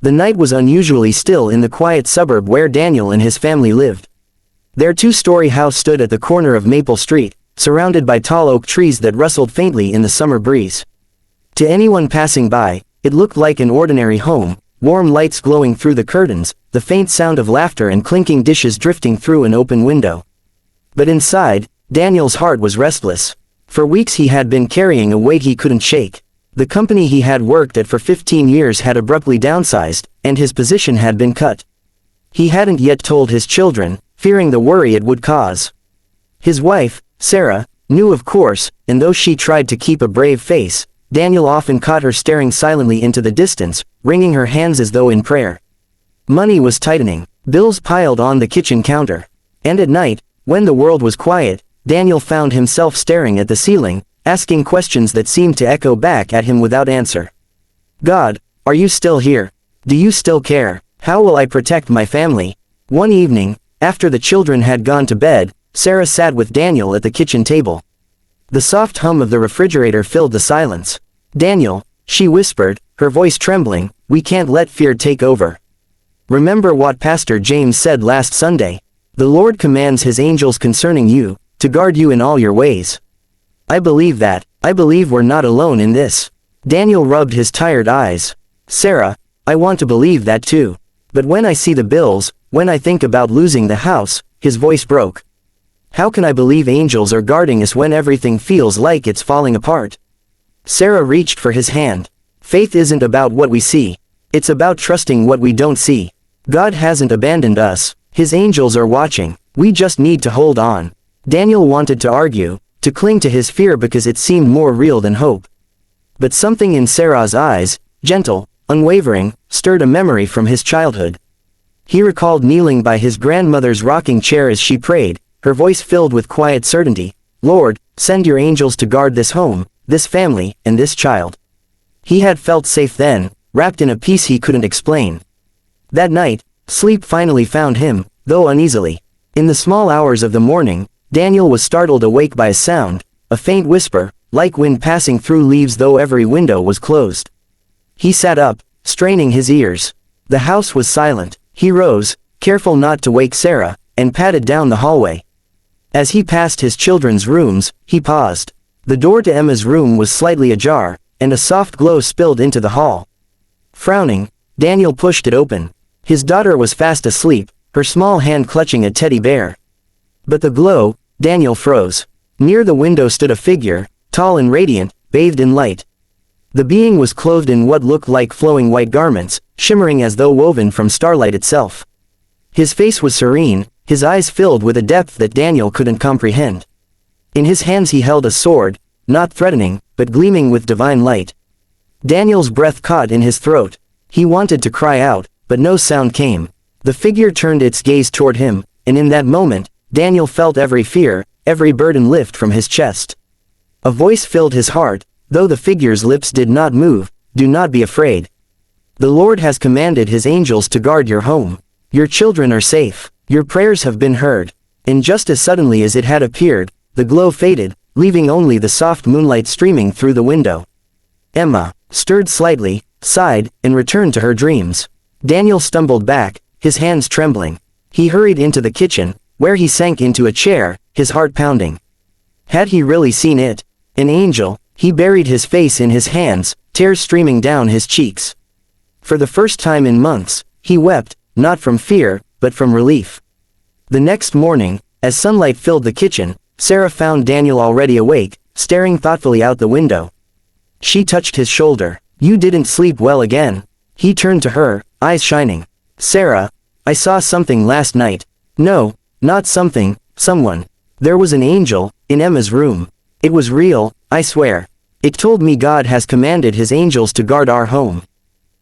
The night was unusually still in the quiet suburb where Daniel and his family lived. Their two-story house stood at the corner of Maple Street, surrounded by tall oak trees that rustled faintly in the summer breeze. To anyone passing by, it looked like an ordinary home, warm lights glowing through the curtains, the faint sound of laughter and clinking dishes drifting through an open window. But inside, Daniel's heart was restless. For weeks he had been carrying a weight he couldn't shake. The company he had worked at for 15 years had abruptly downsized, and his position had been cut. He hadn't yet told his children, fearing the worry it would cause. His wife, Sarah, knew of course, and though she tried to keep a brave face, Daniel often caught her staring silently into the distance, wringing her hands as though in prayer. Money was tightening, bills piled on the kitchen counter. And at night, when the world was quiet, Daniel found himself staring at the ceiling, asking questions that seemed to echo back at him without answer. God, are you still here? Do you still care? How will I protect my family? One evening, after the children had gone to bed, Sarah sat with Daniel at the kitchen table. The soft hum of the refrigerator filled the silence. Daniel, she whispered, her voice trembling, we can't let fear take over. Remember what Pastor James said last Sunday. The Lord commands his angels concerning you, to guard you in all your ways. I believe that. I believe we're not alone in this. Daniel rubbed his tired eyes. Sarah, I want to believe that too. But when I see the bills, when I think about losing the house, his voice broke. How can I believe angels are guarding us when everything feels like it's falling apart? Sarah reached for his hand. Faith isn't about what we see. It's about trusting what we don't see. God hasn't abandoned us. His angels are watching. We just need to hold on. Daniel wanted to argue, to cling to his fear because it seemed more real than hope. But something in Sarah's eyes, gentle, unwavering, stirred a memory from his childhood. He recalled kneeling by his grandmother's rocking chair as she prayed, her voice filled with quiet certainty. Lord, send your angels to guard this home, this family, and this child. He had felt safe then, wrapped in a peace he couldn't explain. That night, sleep finally found him, though uneasily. In the small hours of the morning, Daniel was startled awake by a sound, a faint whisper, like wind passing through leaves though every window was closed. He sat up, straining his ears. The house was silent. He rose, careful not to wake Sarah, and padded down the hallway. As he passed his children's rooms, he paused. The door to Emma's room was slightly ajar, and a soft glow spilled into the hall. Frowning, Daniel pushed it open. His daughter was fast asleep, her small hand clutching a teddy bear. But the glow, Daniel froze. Near the window stood a figure, tall and radiant, bathed in light. The being was clothed in what looked like flowing white garments, shimmering as though woven from starlight itself. His face was serene, his eyes filled with a depth that Daniel couldn't comprehend. In his hands he held a sword, not threatening, but gleaming with divine light. Daniel's breath caught in his throat. He wanted to cry out, but no sound came. The figure turned its gaze toward him, and in that moment, Daniel felt every fear, every burden lift from his chest. A voice filled his heart, though the figure's lips did not move, do not be afraid. The Lord has commanded his angels to guard your home. Your children are safe. Your prayers have been heard. And just as suddenly as it had appeared, the glow faded, leaving only the soft moonlight streaming through the window. Emma, stirred slightly, sighed, and returned to her dreams. Daniel stumbled back, his hands trembling. He hurried into the kitchen, where he sank into a chair, his heart pounding. Had he really seen it? An angel? He buried his face in his hands, tears streaming down his cheeks. For the first time in months, he wept, not from fear, but from relief. The next morning, as sunlight filled the kitchen, Sarah found Daniel already awake, staring thoughtfully out the window. She touched his shoulder. You didn't sleep well again. He turned to her, eyes shining. Sarah, I saw something last night. No, not something, someone. There was an angel, in Emma's room. It was real, I swear. It told me God has commanded his angels to guard our home.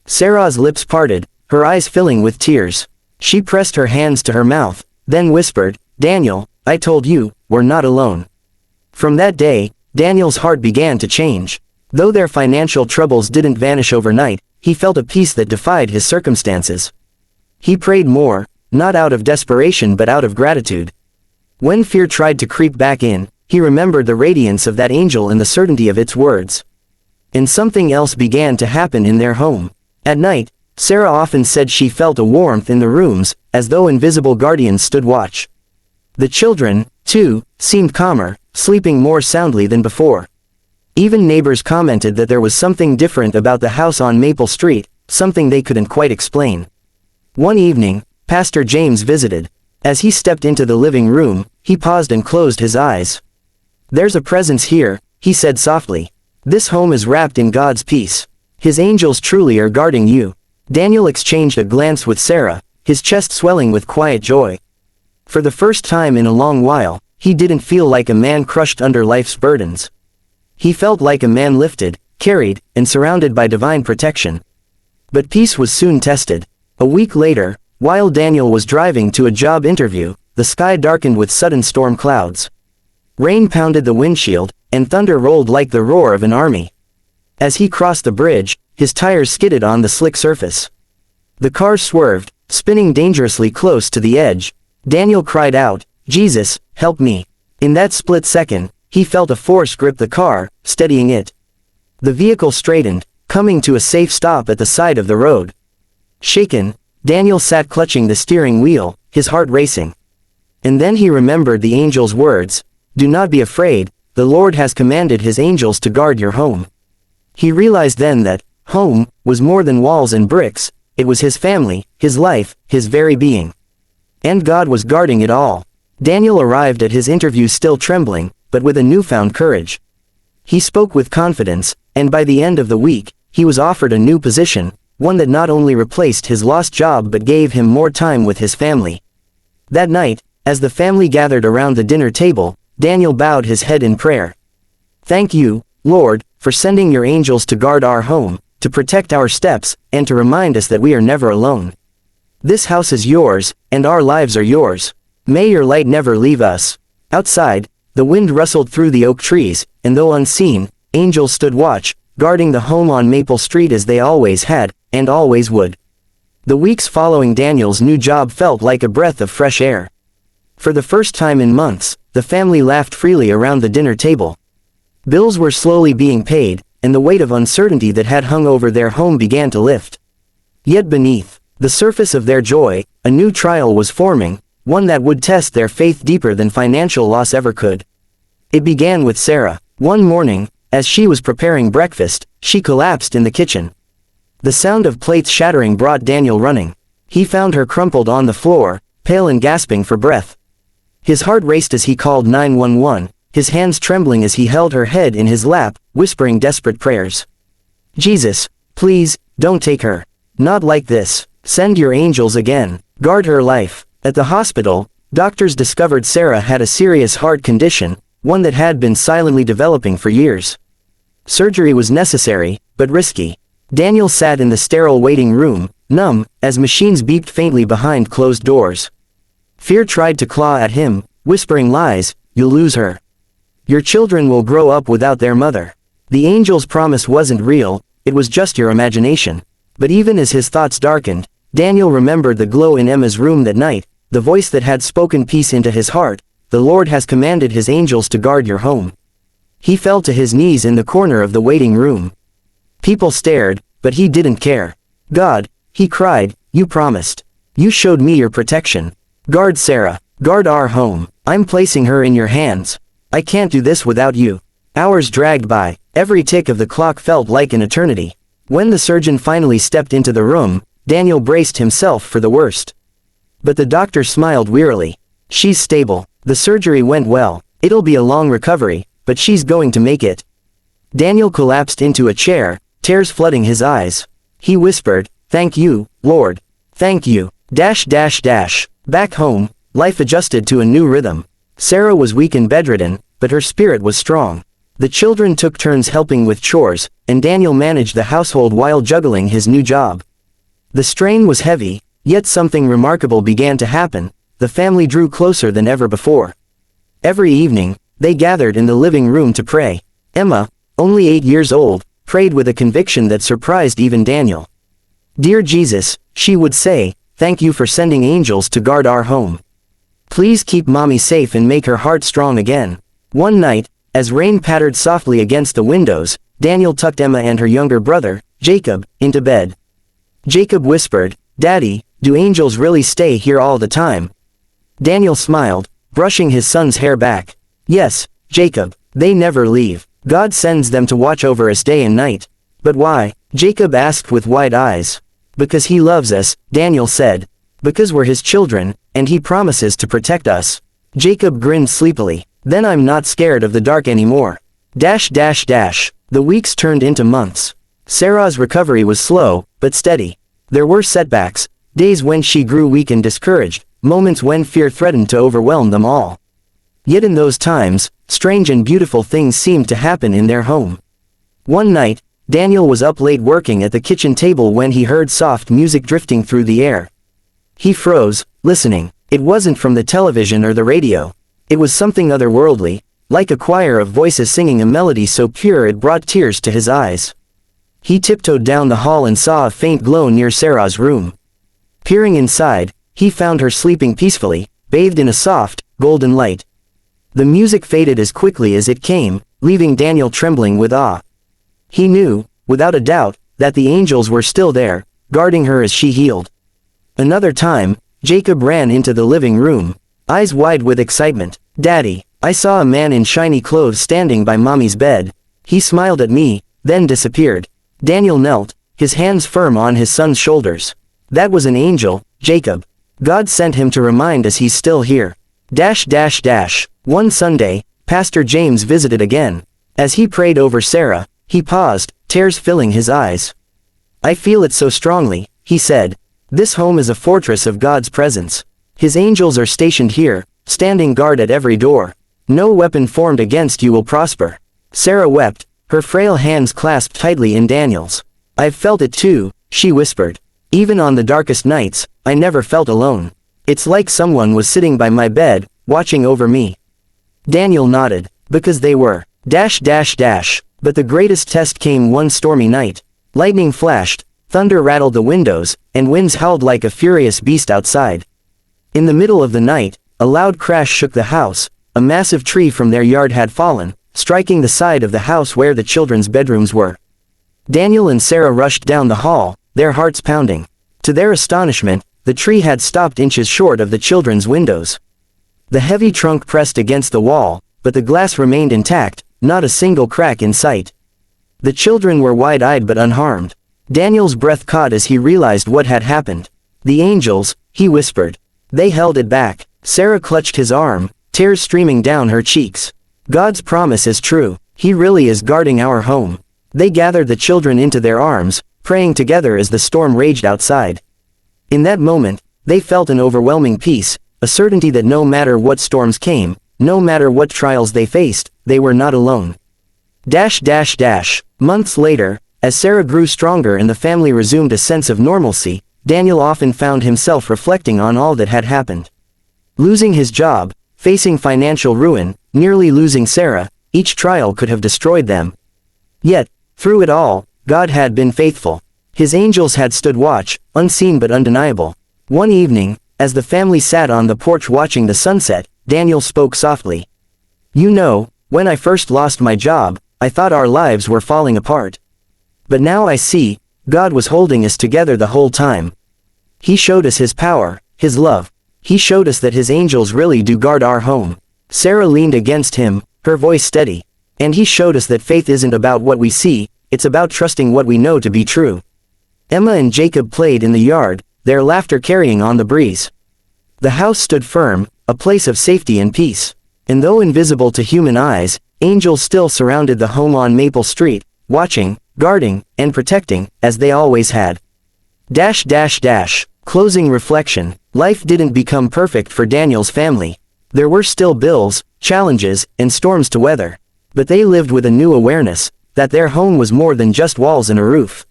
Sarah's lips parted, her eyes filling with tears. She pressed her hands to her mouth, then whispered, Daniel, I told you, we're not alone. From that day, Daniel's heart began to change. Though their financial troubles didn't vanish overnight, he felt a peace that defied his circumstances. He prayed more, not out of desperation but out of gratitude. When fear tried to creep back in, he remembered the radiance of that angel and the certainty of its words. And something else began to happen in their home. At night, Sarah often said she felt a warmth in the rooms, as though invisible guardians stood watch. The children, too, seemed calmer, sleeping more soundly than before. Even neighbors commented that there was something different about the house on Maple Street, something they couldn't quite explain. One evening, Pastor James visited. As he stepped into the living room, he paused and closed his eyes. "There's a presence here," he said softly. "This home is wrapped in God's peace. His angels truly are guarding you." Daniel exchanged a glance with Sarah, his chest swelling with quiet joy. For the first time in a long while, he didn't feel like a man crushed under life's burdens. He felt like a man lifted, carried, and surrounded by divine protection. But peace was soon tested. A week later, while Daniel was driving to a job interview, the sky darkened with sudden storm clouds. Rain pounded the windshield, and thunder rolled like the roar of an army. As he crossed the bridge, his tires skidded on the slick surface. The car swerved, spinning dangerously close to the edge. Daniel cried out, "Jesus, help me." In that split second, he felt a force grip the car, steadying it. The vehicle straightened, coming to a safe stop at the side of the road. Shaken, Daniel sat clutching the steering wheel, his heart racing. And then he remembered the angel's words, "Do not be afraid, the Lord has commanded his angels to guard your home." He realized then that home was more than walls and bricks, it was his family, his life, his very being. And God was guarding it all. Daniel arrived at his interview still trembling, but with a newfound courage. He spoke with confidence, and by the end of the week, he was offered a new position, one that not only replaced his lost job but gave him more time with his family. That night, as the family gathered around the dinner table, Daniel bowed his head in prayer. "Thank you, Lord, for sending your angels to guard our home, to protect our steps, and to remind us that we are never alone. This house is yours, and our lives are yours. May your light never leave us." Outside, the wind rustled through the oak trees, and though unseen, angels stood watch, guarding the home on Maple Street as they always had, and always would. The weeks following Daniel's new job felt like a breath of fresh air. For the first time in months, the family laughed freely around the dinner table. Bills were slowly being paid, and the weight of uncertainty that had hung over their home began to lift. Yet beneath the surface of their joy, a new trial was forming, one that would test their faith deeper than financial loss ever could. It began with Sarah. One morning, as she was preparing breakfast, she collapsed in the kitchen. The sound of plates shattering brought Daniel running. He found her crumpled on the floor, pale and gasping for breath. His heart raced as he called 911, his hands trembling as he held her head in his lap, whispering desperate prayers. "Jesus, please, don't take her. Not like this. Send your angels again. Guard her life." At the hospital, doctors discovered Sarah had a serious heart condition, one that had been silently developing for years. Surgery was necessary, but risky. Daniel sat in the sterile waiting room, numb, as machines beeped faintly behind closed doors. Fear tried to claw at him, whispering lies, "You'll lose her. Your children will grow up without their mother." The angel's promise wasn't real, it was just your imagination. But even as his thoughts darkened, Daniel remembered the glow in Emma's room that night, the voice that had spoken peace into his heart, "The Lord has commanded his angels to guard your home." He fell to his knees in the corner of the waiting room. People stared, but he didn't care. "God," he cried, "you promised. You showed me your protection. Guard Sarah, guard our home. I'm placing her in your hands. I can't do this without you." Hours dragged by, every tick of the clock felt like an eternity. When the surgeon finally stepped into the room, Daniel braced himself for the worst. But the doctor smiled wearily. "She's stable. The surgery went well. It'll be a long recovery, but she's going to make it." Daniel collapsed into a chair, tears flooding his eyes. He whispered, "Thank you, Lord. Thank you." Back home, life adjusted to a new rhythm. Sarah was weak and bedridden, but her spirit was strong. The children took turns helping with chores, and Daniel managed the household while juggling his new job. The strain was heavy, yet something remarkable began to happen. The family drew closer than ever before. Every evening, they gathered in the living room to pray. Emma, only 8 years old, prayed with a conviction that surprised even Daniel. "Dear Jesus," she would say, "thank you for sending angels to guard our home. Please keep Mommy safe and make her heart strong again." One night, as rain pattered softly against the windows, Daniel tucked Emma and her younger brother, Jacob, into bed. Jacob whispered, "Daddy, do angels really stay here all the time?" Daniel smiled, brushing his son's hair back. "Yes, Jacob, they never leave. God sends them to watch over us day and night." "But why?" Jacob asked with wide eyes. "Because he loves us," Daniel said. "Because we're his children, and he promises to protect us." Jacob grinned sleepily. "Then I'm not scared of the dark anymore." The weeks turned into months. Sarah's recovery was slow, but steady. There were setbacks, days when she grew weak and discouraged, moments when fear threatened to overwhelm them all. Yet in those times, strange and beautiful things seemed to happen in their home. One night, Daniel was up late working at the kitchen table when he heard soft music drifting through the air. He froze, listening. It wasn't from the television or the radio. It was something otherworldly, like a choir of voices singing a melody so pure it brought tears to his eyes. He tiptoed down the hall and saw a faint glow near Sarah's room. Peering inside, he found her sleeping peacefully, bathed in a soft, golden light. The music faded as quickly as it came, leaving Daniel trembling with awe. He knew, without a doubt, that the angels were still there, guarding her as she healed. Another time, Jacob ran into the living room, eyes wide with excitement. "Daddy, I saw a man in shiny clothes standing by Mommy's bed. He smiled at me, then disappeared." Daniel knelt, his hands firm on his son's shoulders. "That was an angel, Jacob. God sent him to remind us he's still here." One Sunday, Pastor James visited again. As he prayed over Sarah, he paused, tears filling his eyes. "I feel it so strongly," he said. "This home is a fortress of God's presence. His angels are stationed here, standing guard at every door. No weapon formed against you will prosper." Sarah wept, her frail hands clasped tightly in Daniel's. "I've felt it too," she whispered. "Even on the darkest nights, I never felt alone. It's like someone was sitting by my bed, watching over me." Daniel nodded, because they were. But the greatest test came one stormy night. Lightning flashed, thunder rattled the windows, and winds howled like a furious beast outside. In the middle of the night, a loud crash shook the house. A massive tree from their yard had fallen, striking the side of the house where the children's bedrooms were. Daniel and Sarah rushed down the hall, their hearts pounding. To their astonishment, the tree had stopped inches short of the children's windows. The heavy trunk pressed against the wall, but the glass remained intact, not a single crack in sight. The children were wide-eyed but unharmed. Daniel's breath caught as he realized what had happened. "The angels," he whispered. "They held it back." Sarah clutched his arm, tears streaming down her cheeks. "God's promise is true. He really is guarding our home." They gathered the children into their arms, praying together as the storm raged outside. In that moment, they felt an overwhelming peace, a certainty that no matter what storms came, no matter what trials they faced, they were not alone. Months later, as Sarah grew stronger and the family resumed a sense of normalcy, Daniel often found himself reflecting on all that had happened. Losing his job, facing financial ruin, nearly losing Sarah, each trial could have destroyed them. Yet, through it all, God had been faithful. His angels had stood watch, unseen but undeniable. One evening, as the family sat on the porch watching the sunset, Daniel spoke softly. "You know, when I first lost my job, I thought our lives were falling apart. But now I see, God was holding us together the whole time. He showed us His power, His love. He showed us that His angels really do guard our home." Sarah leaned against him, her voice steady. "And He showed us that faith isn't about what we see, it's about trusting what we know to be true." Emma and Jacob played in the yard, their laughter carrying on the breeze. The house stood firm, a place of safety and peace. And though invisible to human eyes, angels still surrounded the home on Maple Street, watching, guarding, and protecting, as they always had. Closing reflection. Life didn't become perfect for Daniel's family. There were still bills, challenges, and storms to weather. But they lived with a new awareness, that their home was more than just walls and a roof.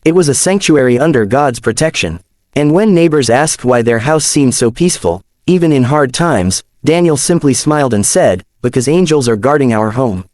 It was a sanctuary under God's protection. And when neighbors asked why their house seemed so peaceful, even in hard times, Daniel simply smiled and said, "Because angels are guarding our home."